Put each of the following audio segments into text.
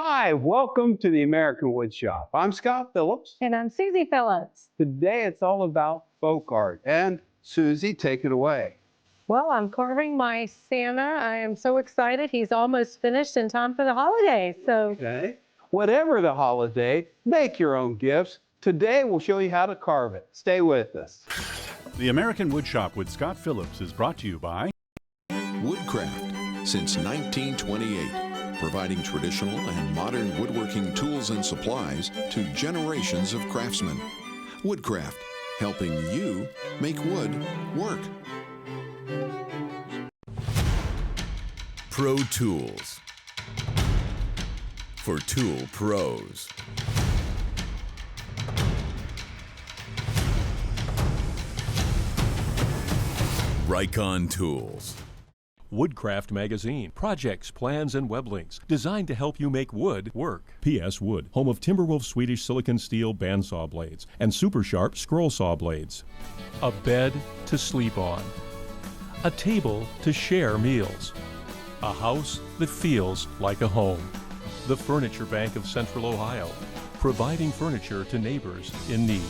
Hi, welcome to the American Woodshop. I'm Scott Phillips. And I'm Suzy Phillips. Today it's all about folk art. And Suzy, take it away. Well, I'm carving my Santa. I am so excited. He's almost finished in time for the holidays. Okay. Whatever the holiday, make your own gifts. Today we'll show you how to carve it. Stay with us. The American Woodshop with Scott Phillips is brought to you by Woodcraft since 1928. Providing traditional and modern woodworking tools and supplies to generations of craftsmen. Woodcraft, helping you make wood work. Pro Tools for tool pros. Rikon Tools. Woodcraft Magazine. Projects, plans, and web links designed to help you make wood work. P.S. Wood, home of Timberwolf Swedish silicon steel bandsaw blades and super sharp scroll saw blades. A bed to sleep on. A table to share meals. A house that feels like a home. The Furniture Bank of Central Ohio, providing furniture to neighbors in need.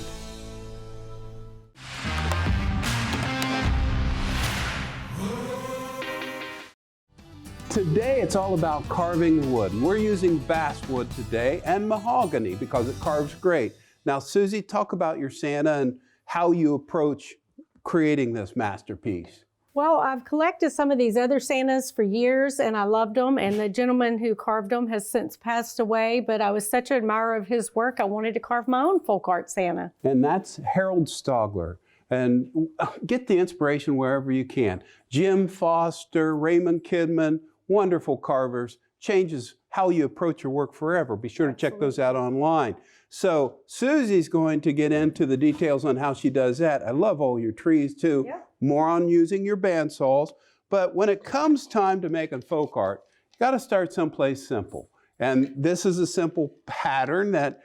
Today it's all about carving wood. We're using basswood today and mahogany because it carves great. Now, Suzy, talk about your Santa and how you approach creating this masterpiece. well, I've collected some of these other Santas for years and I loved them. And the gentleman who carved them has since passed away, but I was such an admirer of his work, I wanted to carve my own folk art Santa. And that's Harold Stogler. And get the inspiration wherever you can. Jim Foster, Raymond Kidman, wonderful carvers, changes how you approach your work forever. Be sure to check those out online. So Suzy's going to get into the details on how she does that. I love all your trees too. Yeah. More on using your bandsaws. But when it comes time to making folk art, you got to start someplace simple. And this is a simple pattern that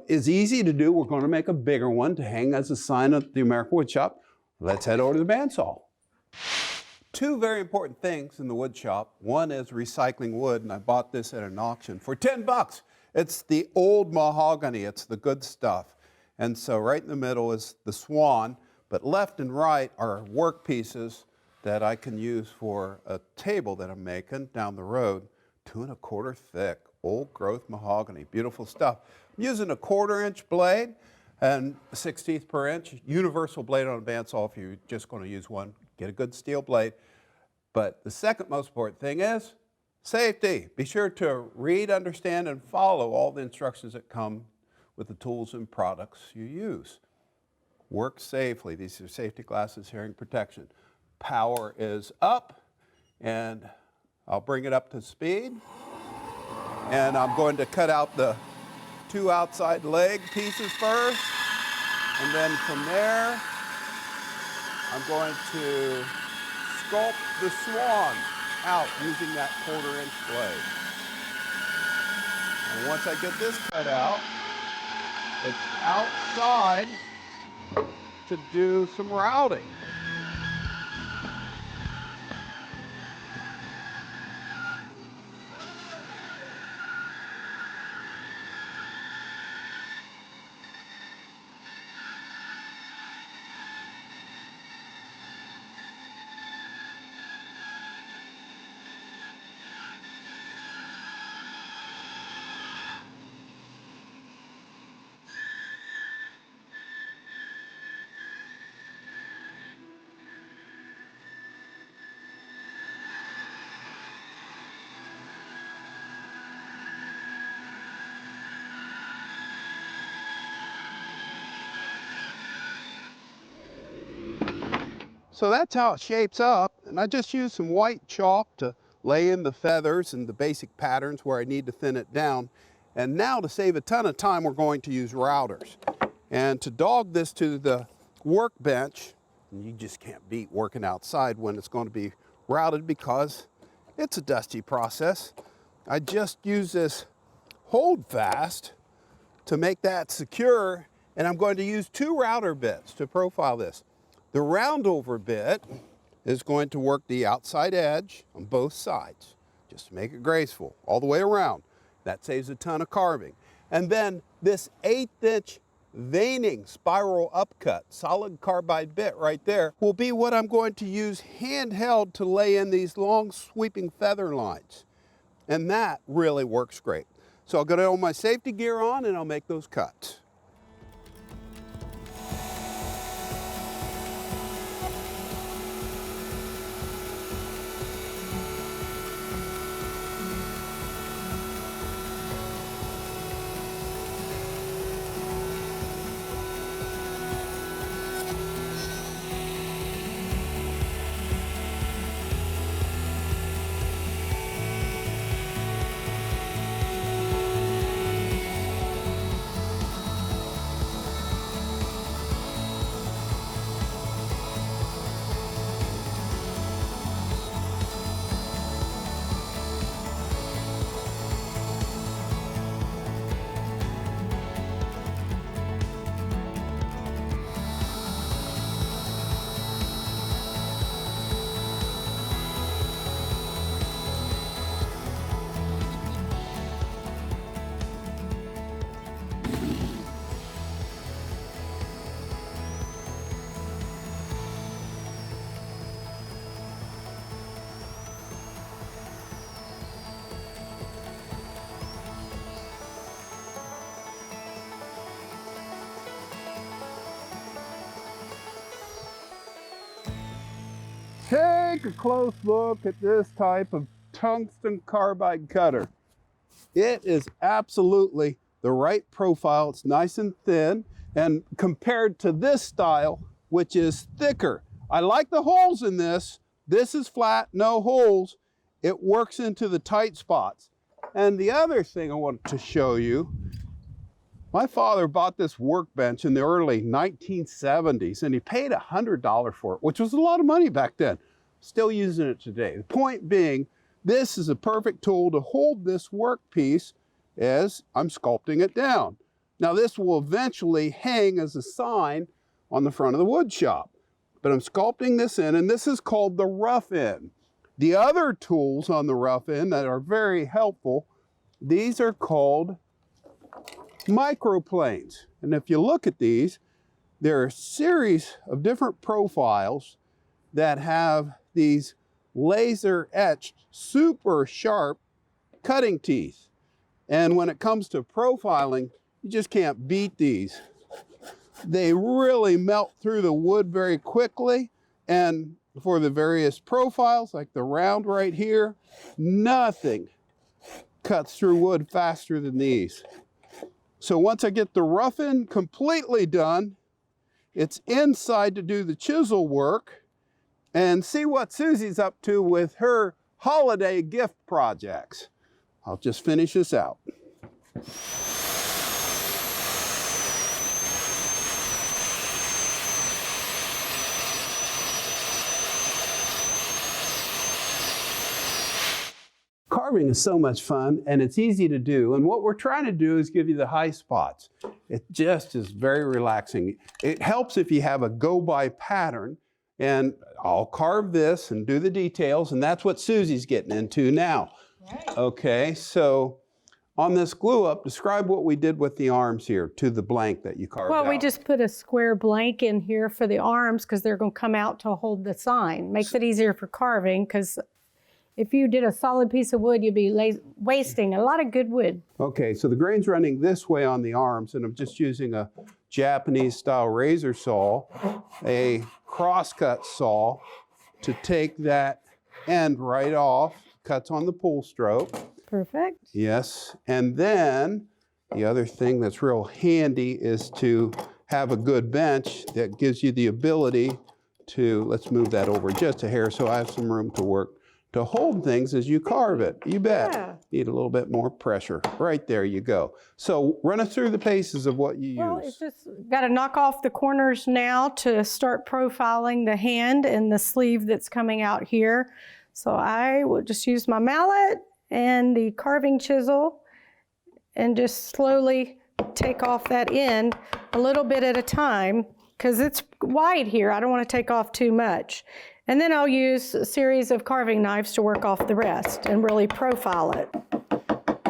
is easy to do. We're going to make a bigger one to hang as a sign at the American Woodshop. Let's head over to the bandsaw. Two very important things in the wood shop. One is recycling wood, and I bought this at an auction for 10 bucks. It's the old mahogany, it's the good stuff. And so right in the middle is the swan, but left and right are work pieces that I can use for a table that I'm making down the road. 2 1/4 thick, old growth mahogany, beautiful stuff. I'm using a 1/4 inch blade and 1/16 per inch, universal blade on a bandsaw. If you're just going to use one, get a good steel blade. But the second most important thing is safety. Be sure to read, understand, and follow all the instructions that come with the tools and products you use. Work safely. These are safety glasses, hearing protection. Power is up, and I'll bring it up to speed. And I'm going to cut out the 2 outside leg pieces first, and then from there, I'm going to sculpt the swan out using that 1/4 inch blade. And once I get this cut out, it's outside to do some routing. So that's how it shapes up, and I just use some white chalk to lay in the feathers and the basic patterns where I need to thin it down. And now to save a ton of time, we're going to use routers. And to dog this to the workbench, and you just can't beat working outside when it's going to be routed because it's a dusty process. I just use this hold fast to make that secure, and I'm going to use 2 router bits to profile this. The roundover bit is going to work the outside edge on both sides, just to make it graceful all the way around. That saves a ton of carving. And then this 1/8" veining spiral upcut, solid carbide bit right there, will be what I'm going to use handheld to lay in these long sweeping feather lines. And that really works great. So I'll get all my safety gear on and I'll make those cuts. Take a close look at this type of tungsten carbide cutter. It is absolutely the right profile. It's nice and thin, and compared to this style, which is thicker. I like the holes in this. This is flat, no holes. It works into the tight spots. And the other thing I wanted to show you, my father bought this workbench in the early 1970s, and he paid $100 for it, which was a lot of money back then. Still using it today. The point being, this is a perfect tool to hold this workpiece as I'm sculpting it down. Now this will eventually hang as a sign on the front of the wood shop, but I'm sculpting this in, and this is called the rough end. The other tools on the rough end that are very helpful, these are called microplanes. And if you look at these, there are a series of different profiles that have these laser etched, super sharp cutting teeth. And when it comes to profiling, you just can't beat these. They really melt through the wood very quickly. And for the various profiles, like the round right here, nothing cuts through wood faster than these. So once I get the rough end completely done, it's inside to do the chisel work and see what Suzy's up to with her holiday gift projects. I'll just finish this out. Carving is so much fun, and it's easy to do. And what we're trying to do is give you the high spots. It just is very relaxing. It helps if you have a go-by pattern, and I'll carve this and do the details, and that's what Suzy's getting into now. Right. Okay, so on this glue up, describe what we did with the arms here to the blank that you carved out. Well, we just put a square blank in here for the arms because they're going to come out to hold the sign. Makes it easier for carving, because if you did a solid piece of wood, you'd be wasting a lot of good wood. Okay, so the grain's running this way on the arms, and I'm just using a Japanese style razor saw, a crosscut saw, to take that end right off, cuts on the pull stroke. Perfect. Yes, and then the other thing that's real handy is to have a good bench that gives you the ability to, let's move that over just a hair so I have some room to work, to hold things as you carve it. You bet. Yeah. Need a little bit more pressure. Right there you go. So run us through the paces of what you Well, use. it's just got to knock off the corners now to start profiling the hand and the sleeve that's coming out here. So I will just use my mallet and the carving chisel and just slowly take off that end a little bit at a time, because it's wide here. I don't want to take off too much. And then I'll use a series of carving knives to work off the rest and really profile it.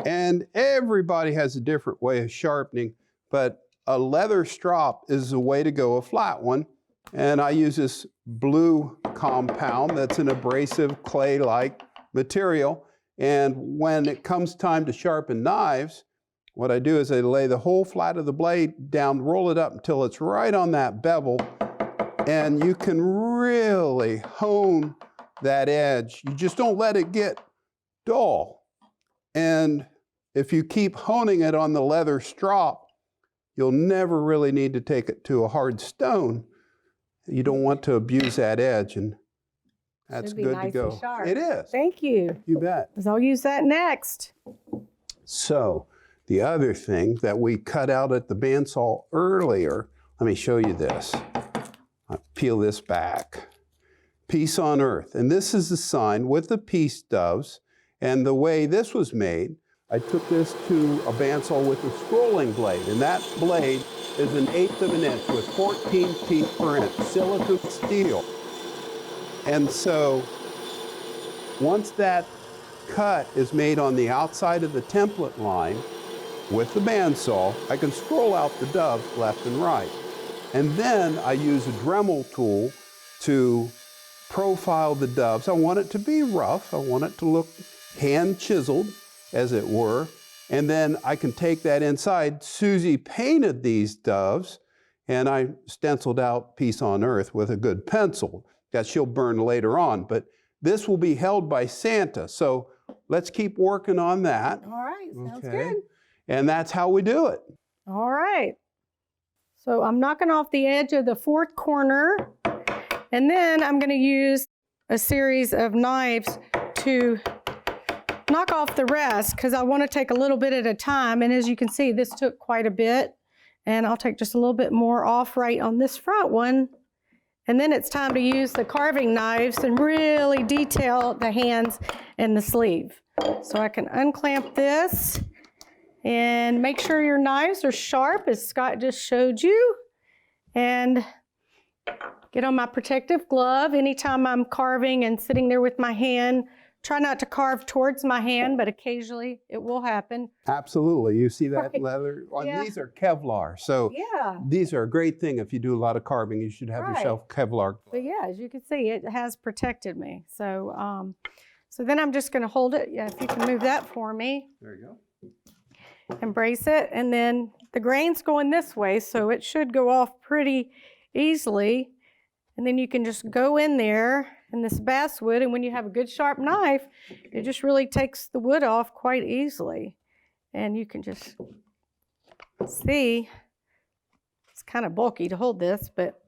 And everybody has a different way of sharpening, but a leather strop is the way to go, a flat one. And I use this blue compound that's an abrasive clay-like material. And when it comes time to sharpen knives, what I do is I lay the whole flat of the blade down, roll it up until it's right on that bevel, and you can really hone that edge. You just don't let it get dull. And if you keep honing it on the leather strop, you'll never really need to take it to a hard stone. You don't want to abuse that edge, and that's good to go. Sharp. It is. Thank you. You bet. 'Cause I'll use that next. So the other thing that we cut out at the bandsaw earlier, let me show you this. I'll peel this back. Peace on earth. And this is the sign with the peace doves. And the way this was made, I took this to a bandsaw with a scrolling blade. And that blade is 1/8 of an inch with 14 teeth per inch, silicone steel. And so once that cut is made on the outside of the template line with the bandsaw, I can scroll out the doves left and right. And then I use a Dremel tool to profile the doves. I want it to be rough. I want it to look hand chiseled, as it were. And then I can take that inside. Suzy painted these doves, and I stenciled out Peace on Earth with a good pencil that she'll burn later on. But this will be held by Santa. So let's keep working on that. All right, sounds Okay. good. And that's how we do it. All right. So I'm knocking off the edge of the fourth corner, and then I'm going to use a series of knives to knock off the rest, because I want to take a little bit at a time. And as you can see, this took quite a bit, and I'll take just a little bit more off right on this front one. And then it's time to use the carving knives and really detail the hands and the sleeve. So I can unclamp this and make sure your knives are sharp, as Scott just showed you. And get on my protective glove anytime I'm carving and sitting there with my hand. Try not to carve towards my hand, but occasionally it will happen. Absolutely. You see that Right. leather? Well, Yeah. these are Kevlar. So Yeah. these are a great thing. If you do a lot of carving, you should have Right. yourself Kevlar. But yeah, as you can see, it has protected me. So, so then I'm just going to hold it. Yeah, if you can move that for me. There you go. And brace it. And then the grain's going this way, so it should go off pretty easily. And then you can just go in there in this basswood, and when you have a good sharp knife, it just really takes the wood off quite easily. And you can just see, it's kind of bulky to hold this, but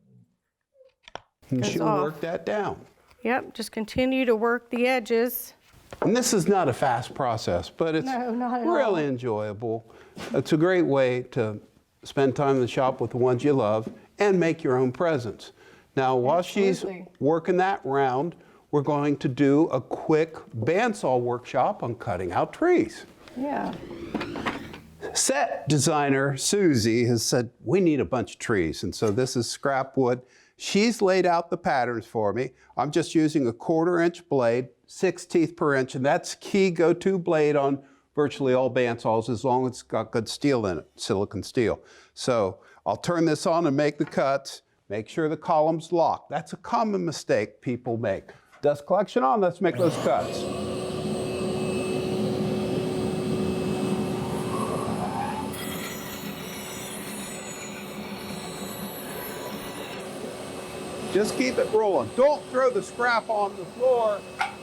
You goes should off. work that down. Yep, just continue to work the edges. And this is not a fast process, but it's No, not at all. really enjoyable. It's a great way to spend time in the shop with the ones you love and make your own presents. Now, while she's Absolutely. working that round, we're going to do a quick bandsaw workshop on cutting out trees. Yeah. Set designer Suzy has said, we need a bunch of trees. And so this is scrap wood. She's laid out the patterns for me. I'm just using a 1/4 inch blade, 6 teeth per inch, and that's key go-to blade on virtually all bandsaws as long as it's got good steel in it, silicone steel. So I'll turn this on and make the cuts. Make sure the column's locked. That's a common mistake people make. Dust collection on, let's make those cuts. Just keep it rolling. Don't throw the scrap on the floor.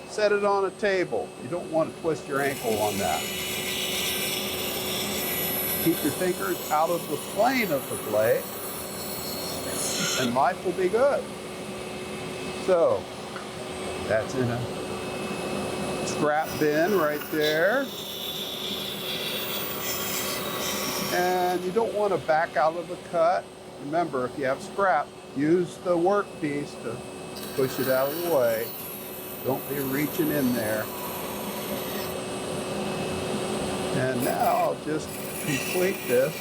Set it on a table. You don't want to twist your ankle on that. Keep your fingers out of the plane of the blade, and life will be good. So, that's in a scrap bin right there. And you don't want to back out of the cut. Remember, if you have scrap, use the workpiece to push it out of the way. Don't be reaching in there. And now I'll just complete this.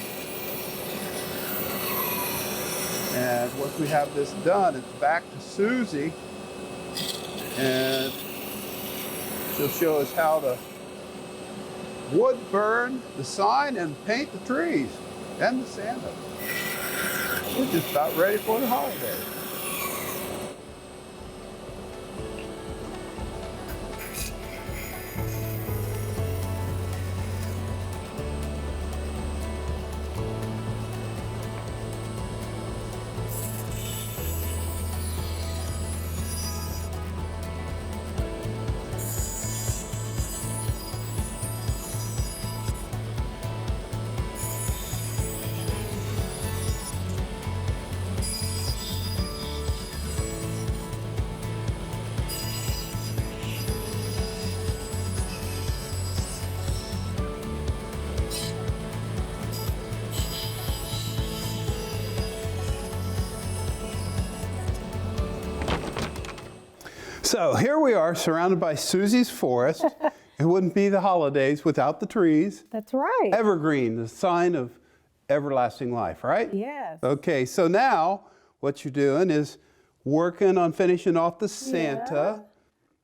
And once we have this done, it's back to Suzy. And she'll show us how to wood burn the sign and paint the trees and the Santa. We're just about ready for the holidays. So here we are, surrounded by Suzy's forest. It wouldn't be the holidays without the trees. That's right. Evergreen, the sign of everlasting life, right? Yes. Okay, so now what you're doing is working on finishing off the Santa.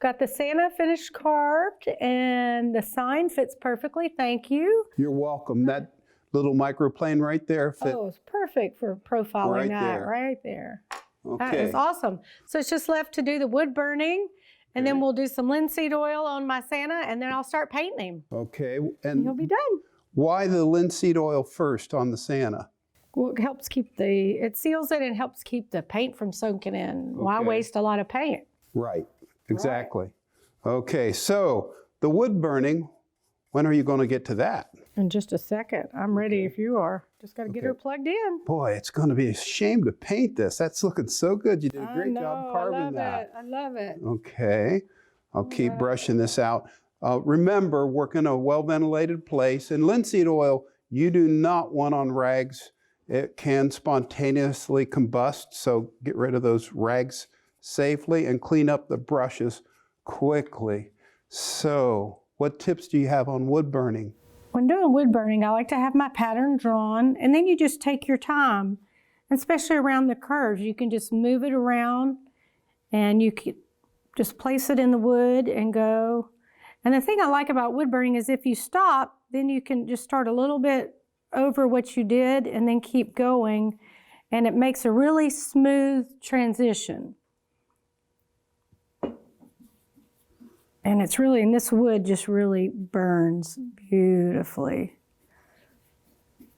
Got the Santa finished carved, and the sign fits perfectly. Thank you. You're welcome. That little microplane right there fit. Oh, it's perfect for profiling Right that there. right there. Okay. That is awesome. So it's just left to do the wood burning, and then we'll do some linseed oil on my Santa, and then I'll start painting him. Okay, And he'll and be done. why the linseed oil first on the Santa? Well, it helps keep it seals it and helps keep the paint from soaking in. Why Okay. waste a lot of paint? Right, exactly. Okay, so the wood burning, when are you going to get to that? In just a second. I'm ready if you are. Just got to get her plugged in. Boy, it's going to be a shame to paint this. That's looking so good. You did a I great know, job carving that. I love it. Okay, I'll keep brushing this out. Remember, work in a well-ventilated place. And linseed oil, you do not want on rags. It can spontaneously combust, so get rid of those rags safely and clean up the brushes quickly. So, what tips do you have on wood burning? When doing wood burning, I like to have my pattern drawn, and then you just take your time, especially around the curves. You can just move it around, and you can just place it in the wood and go. And the thing I like about wood burning is if you stop, then you can just start a little bit over what you did and then keep going, and it makes a really smooth transition. And it's really, and this wood just really burns beautifully.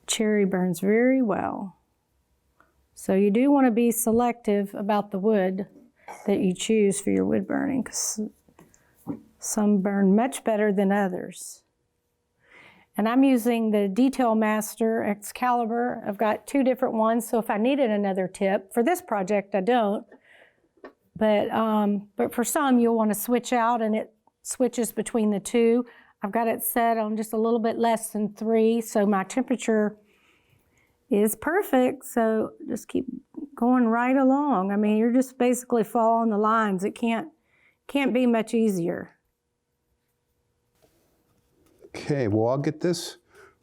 Cherry burns very well. So you do want to be selective about the wood that you choose for your wood burning, because some burn much better than others. And I'm using the Detail Master Excalibur. I've got 2 different ones, so if I needed another tip, for this project I don't, but for some you'll want to switch out, and it switches between the 2. I've got it set on just a little bit less than 3, so my temperature is perfect, so just keep going right along. I mean, you're just basically following the lines. It can't be much easier. Okay, well, I'll get this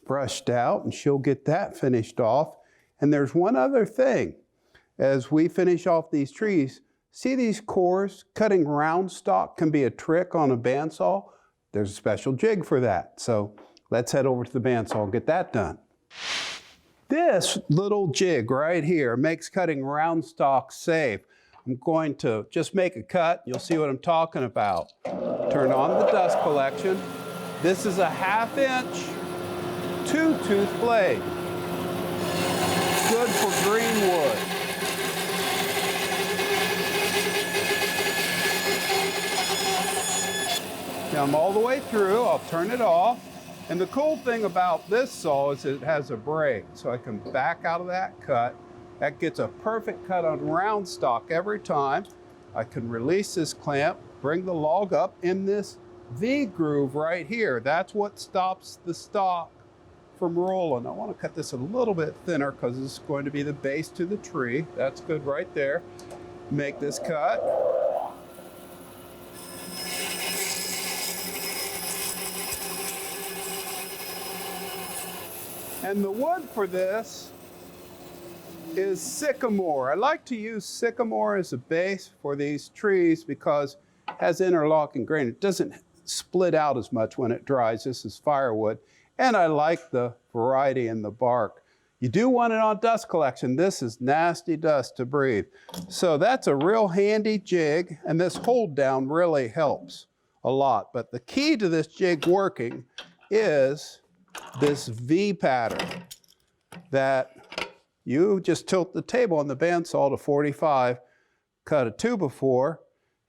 brushed out and she'll get that finished off. And there's one other thing. As we finish off these trees, see these cores? Cutting round stock can be a trick on a bandsaw. There's a special jig for that. So let's head over to the bandsaw and get that done. This little jig right here makes cutting round stock safe. I'm going to just make a cut. You'll see what I'm talking about. Turn on the dust collection. This is a 1/2 inch 2-tooth blade. Good for green wood. Now I'm all the way through. I'll turn it off. And the cool thing about this saw is it has a brake, so I can back out of that cut. That gets a perfect cut on round stock every time. I can release this clamp, bring the log up in this V groove right here. That's what stops the stock from rolling. I want to cut this a little bit thinner because this is going to be the base to the tree. That's good right there. Make this cut. And the wood for this is sycamore. I like to use sycamore as a base for these trees because it has interlocking grain. It doesn't split out as much when it dries. This is firewood. And I like the variety in the bark. You do want it on dust collection. This is nasty dust to breathe. So that's a real handy jig, and this hold down really helps a lot. But the key to this jig working is this V pattern that you just tilt the table on the bandsaw to 45, cut a 2x4,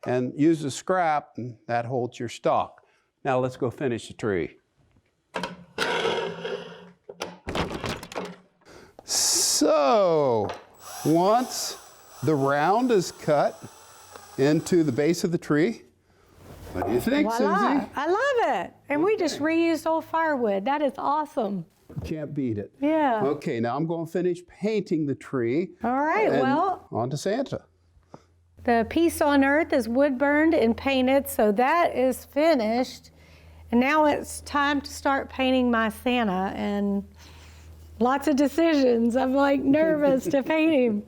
and use a scrap, and that holds your stock. Now let's go finish the tree. So, once the round is cut into the base of the tree, what do you think, Voila. Suzy? I love it. And we just reused old firewood. That is awesome. Can't beat it. Yeah. Okay, now I'm going to finish painting the tree. All right, and well, on to Santa. the piece on earth is wood burned and painted, so that is finished. And now it's time to start painting my Santa, and lots of decisions. I'm like nervous to paint him.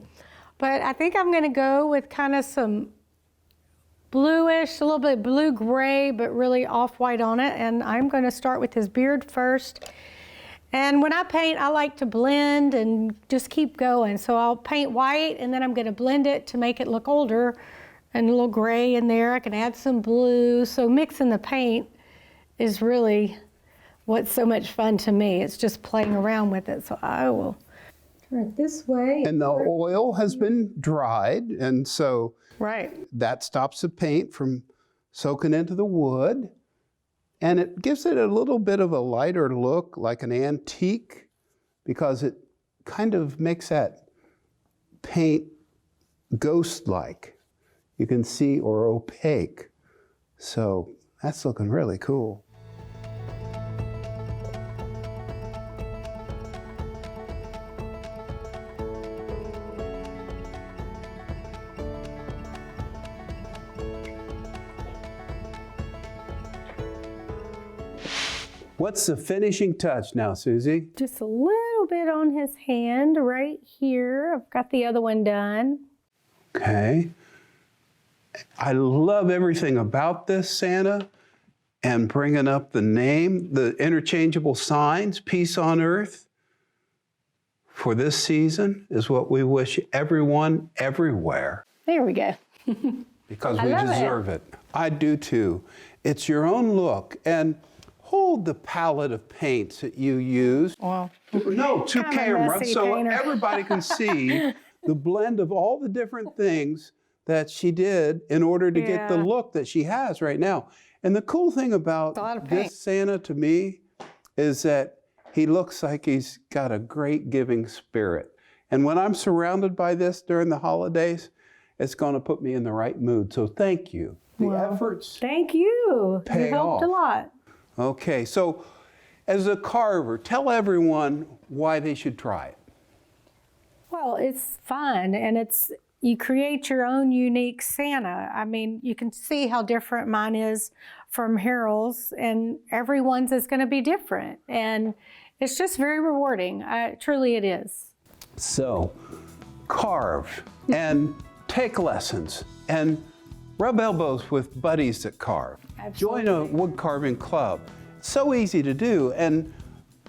But I think I'm gonna go with kind of some bluish, a little bit blue-gray, but really off-white on it. And I'm gonna start with his beard first. And when I paint, I like to blend and just keep going. So I'll paint white, and then I'm gonna blend it to make it look older, and a little gray in there. I can add some blue. So mixing the paint is really what's so much fun to me. It's just playing around with it. So I will turn it this way. And the oil has been dried, and so Right. that stops the paint from soaking into the wood. And it gives it a little bit of a lighter look, like an antique, because it kind of makes that paint ghost-like. You can see, or opaque. So that's looking really cool. What's the finishing touch now, Suzy? Just a little bit on his hand right here. I've got the other one done. Okay. I love everything about this Santa, and bringing up the name, the interchangeable signs, peace on earth, for this season is what we wish everyone everywhere, There we go. because I we love it. deserve it. I do too. It's your own look, and hold the palette of paints that you use. Well, No, to I'm a camera, messy so painter. everybody can see the blend of all the different things that she did in order to get the Yeah. look that she has right now. And the cool thing about a lot of paint. this Santa to me is that he looks like he's got a great giving spirit. And when I'm surrounded by this during the holidays, it's going to put me in the right mood. So thank you. The efforts. thank you. Pay You helped a off. lot. Okay, so as a carver, tell everyone why they should try it. Well, it's fun, and you create your own unique Santa. I mean, you can see how different mine is from Harold's, and everyone's is going to be different. And it's just very rewarding. Truly it is. So, carve and take lessons and rub elbows with buddies that carve. Join a wood carving club. It's so easy to do, and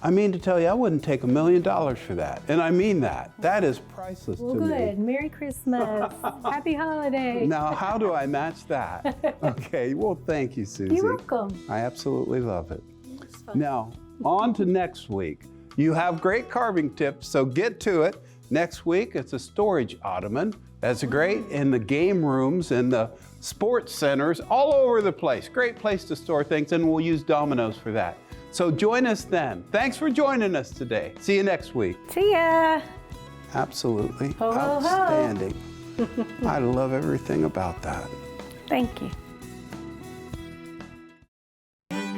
I mean to tell you, I wouldn't take $1 million for that. And I mean that. That is priceless Well, to good. me. Merry Christmas. Happy holidays. Now, how do I match that? Okay, well, thank you, Suzy. You're welcome. I absolutely love it. Now, on to next week. You have great carving tips, so get to it. Next week, it's a storage ottoman. That's great in the game rooms and the sports centers all over the place. Great place to store things, and we'll use dominoes for that. So join us then. Thanks for joining us today. See you next week. See ya. Absolutely Ho, ho, ho. outstanding. I love everything about that. Thank you.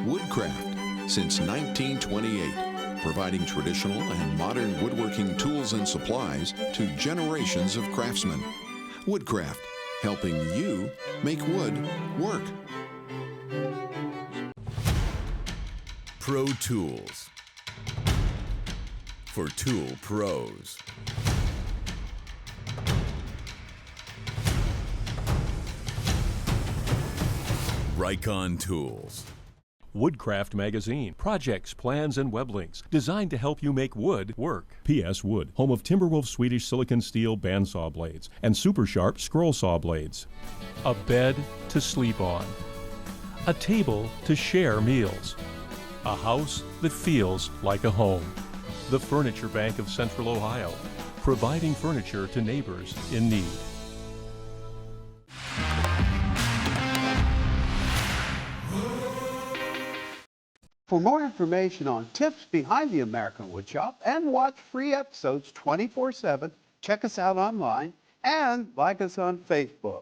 Woodcraft since 1928, providing traditional and modern woodworking tools and supplies to generations of craftsmen. Woodcraft, helping you make wood work. Pro Tools. For tool pros. Rikon Tools. Woodcraft Magazine. Projects, plans, and web links designed to help you make wood work. PS Wood, home of Timberwolf Swedish silicon steel bandsaw blades and super sharp scroll saw blades. A bed to sleep on. A table to share meals. A house that feels like a home. The Furniture Bank of Central Ohio, providing furniture to neighbors in need. For more information on tips behind the American Woodshop and watch free episodes 24/7, check us out online and like us on Facebook.